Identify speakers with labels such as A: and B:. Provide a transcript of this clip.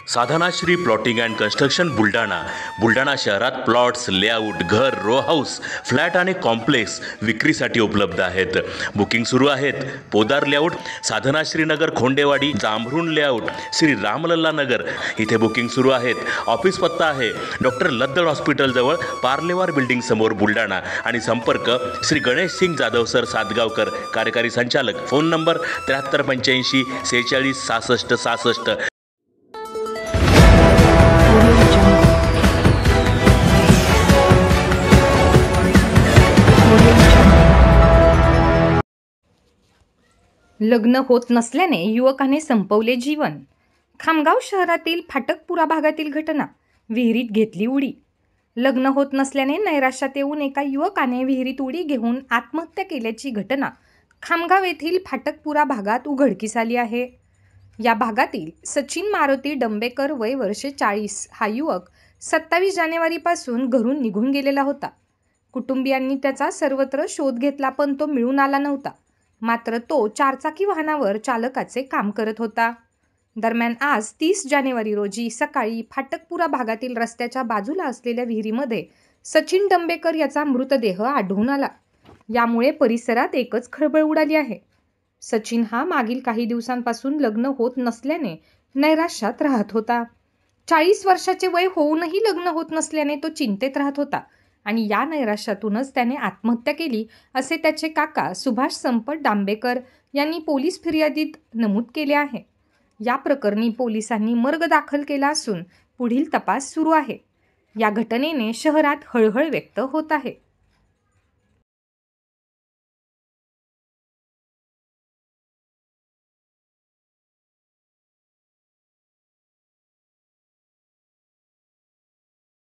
A: Sadhanashri plotting and construction Buldhana शहरात plots, layout, घर, row house, flat आणि कॉम्प्लेक्स विक्रीसाठी उपलब्ध आहेत. बुकिंग सुरू आहेत. पोदार लेआउट, साधनाश्री नगर, खोंडेवाडी, जांभरुण लेआउट, श्री रामलल्ला नगर इथे बुकिंग सुरू आहेत. ऑफिस पत्ता आहे डॉक्टर लद्दड हॉस्पिटल जवळ, पार्लेवार बिल्डिंग समोर, बुलढाणा. आणि संपर्क श्री गणेश सिंग जाधव सर सातगावकर, कार्यकारी संचालक. Phone number 7385 46 66 66.
B: लग्न होत नसल्याने युवकाने संपवले जीवन. खामगाव शहरातील फाटकपुरा भागातील घटना. विहिरीत घेतली उडी. लग्न होत नसल्याने नैराश्यात येऊन एका युवकाने विहिरीत उडी घेऊन आत्महत्या केल्याची घटना खामगाव येथील फाटकपुरा भागात उघडकीस आली आहे. या भागातील सचिन मारुती डंबेकर वय वर्षे 40 हा युवक 27 जानेवारीपासून घरून निघून गेलेला होता. कुटुंबियांनी त्याचा सर्वत्र शोध घेतला पण तो मिळून आला नव्हता. मात्र तो चारचाकी वाहनावर चालकाचे काम करत होता. दरम्यान आज 30 जानेवारी रोजी सकाळी फाटकपुरा भागातील रस्त्याच्या बाजूला असलेल्या विहिरीमध्ये सचिन डंबेकर याचा मृतदेह आढळून आला. यामुळे परिसरात एकच खळबळ उडाली आहे. सचिन हा मागील काही दिवसांपासून लग्न होत नसल्याने नैराश्यात राहत होता. 40 वर्षाचे वय होऊनही लग्न होत नसल्याने तो चिंतेत राहत होता आणि या नैराश्यातूनच त्याने आत्महत्या केली असे त्याचे काका सुभाष संपत डांबेकर यांनी पोलीस फिर्यादीत नमूद केले आहे. या प्रकरणी पोलिसांनी मर्ग दाखल केला असून पुढील तपास सुरू आहे. या घटनेने शहरात हळहळ व्यक्त होत आहे.